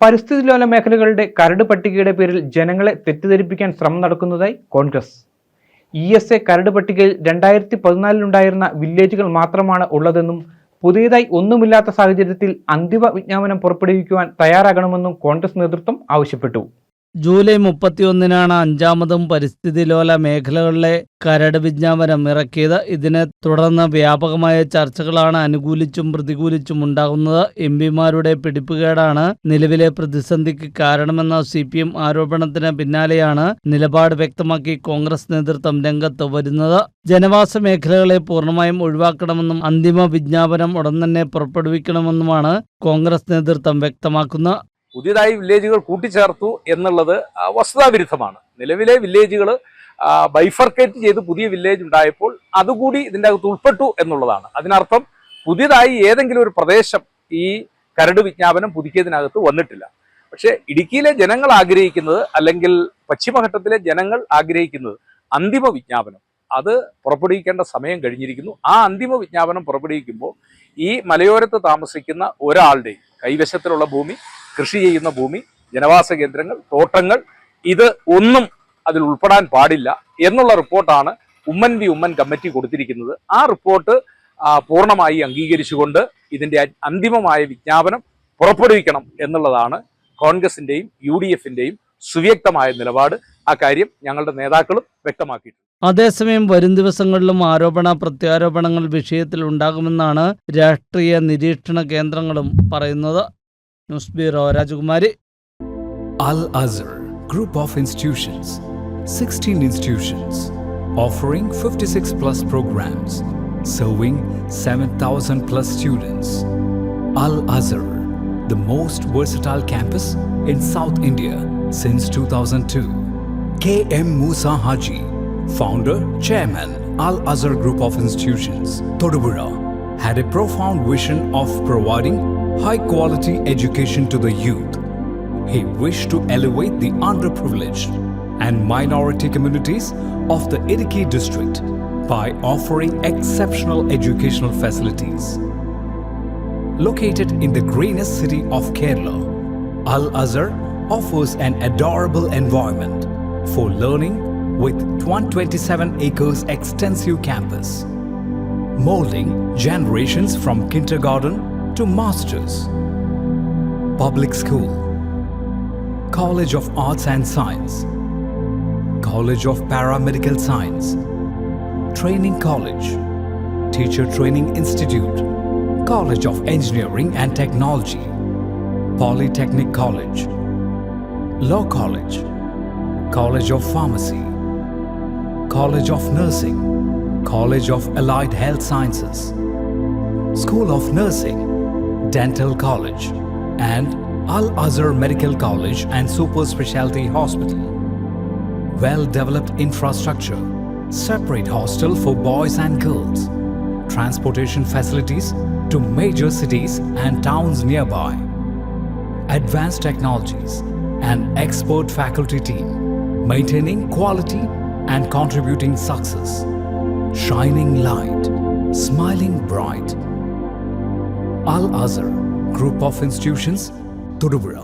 പരിസ്ഥിതി ലോല മേഖലകളുടെ കരട് പട്ടികയുടെ പേരിൽ ജനങ്ങളെ തെറ്റിദ്ധരിപ്പിക്കാൻ ശ്രമം നടക്കുന്നതായി കോൺഗ്രസ്. ESA കരട് പട്ടികയിൽ 2014 വില്ലേജുകൾ മാത്രമാണ് ഉള്ളതെന്നും പുതിയതായി ഒന്നുമില്ലാത്ത സാഹചര്യത്തിൽ അന്തിമ വിജ്ഞാപനം പുറപ്പെടുവിക്കുവാൻ തയ്യാറാകണമെന്നും കോൺഗ്രസ് നേതൃത്വം ആവശ്യപ്പെട്ടു. ജൂലൈ 31 അഞ്ചാമതും പരിസ്ഥിതി ലോല മേഖലകളിലെ കരട് വിജ്ഞാപനം ഇറക്കിയത്. ഇതിനെ തുടർന്ന് വ്യാപകമായ ചർച്ചകളാണ് അനുകൂലിച്ചും പ്രതികൂലിച്ചും ഉണ്ടാകുന്നത്. എംപിമാരുടെ പിടിപ്പുകേടാണ് നിലവിലെ പ്രതിസന്ധിക്ക് കാരണമെന്ന CPM ആരോപണത്തിന് പിന്നാലെയാണ് നിലപാട് വ്യക്തമാക്കി കോൺഗ്രസ് നേതൃത്വം രംഗത്ത് വരുന്നത്. ജനവാസ മേഖലകളെ പൂർണ്ണമായും ഒഴിവാക്കണമെന്നും അന്തിമ വിജ്ഞാപനം ഉടൻ തന്നെ പുറപ്പെടുവിക്കണമെന്നുമാണ് കോൺഗ്രസ് നേതൃത്വം വ്യക്തമാക്കുന്നത്. പുതിയതായി വില്ലേജുകൾ കൂട്ടിച്ചേർത്തു എന്നുള്ളത് വസ്തുതാവിരുദ്ധമാണ്. നിലവിലെ വില്ലേജുകൾ ബൈഫർക്കേറ്റ് ചെയ്ത് പുതിയ വില്ലേജ് ഉണ്ടായപ്പോൾ അതുകൂടി ഇതിൻ്റെ അകത്ത് ഉൾപ്പെട്ടു എന്നുള്ളതാണ്. അതിനർത്ഥം പുതിയതായി ഏതെങ്കിലും ഒരു പ്രദേശം ഈ കരട് വിജ്ഞാപനം പുതുക്കിയതിനകത്ത് വന്നിട്ടില്ല. പക്ഷേ ഇടുക്കിയിലെ ജനങ്ങൾ ആഗ്രഹിക്കുന്നത്, അല്ലെങ്കിൽ പശ്ചിമഘട്ടത്തിലെ ജനങ്ങൾ ആഗ്രഹിക്കുന്നത് അന്തിമ വിജ്ഞാപനം. അത് പുറപ്പെടുവിക്കേണ്ട സമയം കഴിഞ്ഞിരിക്കുന്നു. ആ അന്തിമ വിജ്ഞാപനം പുറപ്പെടുവിക്കുമ്പോൾ ഈ മലയോരത്ത് താമസിക്കുന്ന ഒരാളുടെയും കൈവശത്തിലുള്ള ഭൂമി, കൃഷി ചെയ്യുന്ന ഭൂമി, ജനവാസ കേന്ദ്രങ്ങൾ, തോട്ടങ്ങൾ, ഇത് ഒന്നും അതിൽ ഉൾപ്പെടാൻ പാടില്ല എന്നുള്ള റിപ്പോർട്ടാണ് ഉമ്മൻ കമ്മിറ്റി കൊടുത്തിരിക്കുന്നത്. ആ റിപ്പോർട്ട് പൂർണ്ണമായി അംഗീകരിച്ചുകൊണ്ട് ഇതിൻ്റെ അന്തിമമായ വിജ്ഞാപനം പുറപ്പെടുവിക്കണം എന്നുള്ളതാണ് കോൺഗ്രസിൻ്റെയും UDFിൻ്റെയും സുവ്യക്തമായ നിലപാട്. ആ കാര്യം ഞങ്ങളുടെ നേതാക്കളും വ്യക്തമാക്കിയിട്ടുണ്ട്. അതേസമയം വരും ദിവസങ്ങളിലും ആരോപണ പ്രത്യാരോപണങ്ങൾ വിഷയത്തിൽ ഉണ്ടാകുമെന്നാണ് രാഷ്ട്രീയ നിരീക്ഷണ കേന്ദ്രങ്ങളും പറയുന്നത്. ന്യൂസ് ബ്യൂറോ രാജകുമാരി. Al-Azhar Group of Institutions, 16 institutions, offering 56 plus programs, serving 7,000 plus students. Al-Azhar, the most versatile campus in South India since 2002. K.M. Musa Haji, founder, chairman, Al-Azhar Group of Institutions, Thodupuzha, had a profound vision of providing high-quality education to the youth. He wished to elevate the underprivileged and minority communities of the Idukki district by offering exceptional educational facilities. Located in the greenest city of Kerala, Al-Azhar offers an adorable environment for learning with 127 acres extensive campus, molding generations from kindergarten to masters. Public school, College of Arts and Science, College of Paramedical Science, Training College, Teacher Training Institute, College of Engineering and Technology, Polytechnic College, Law College, College of Pharmacy, College of Nursing, College of Allied Health Sciences, School of Nursing, Dental College, and Al-Azhar Medical College and Super Specialty Hospital. Well-developed infrastructure, separate hostel for boys and girls, transportation facilities to major cities and towns nearby, advanced technologies, and expert faculty team, maintaining quality and contributing success, shining light, smiling bright. Al-Azhar Group of Institutions, Thodupuzha.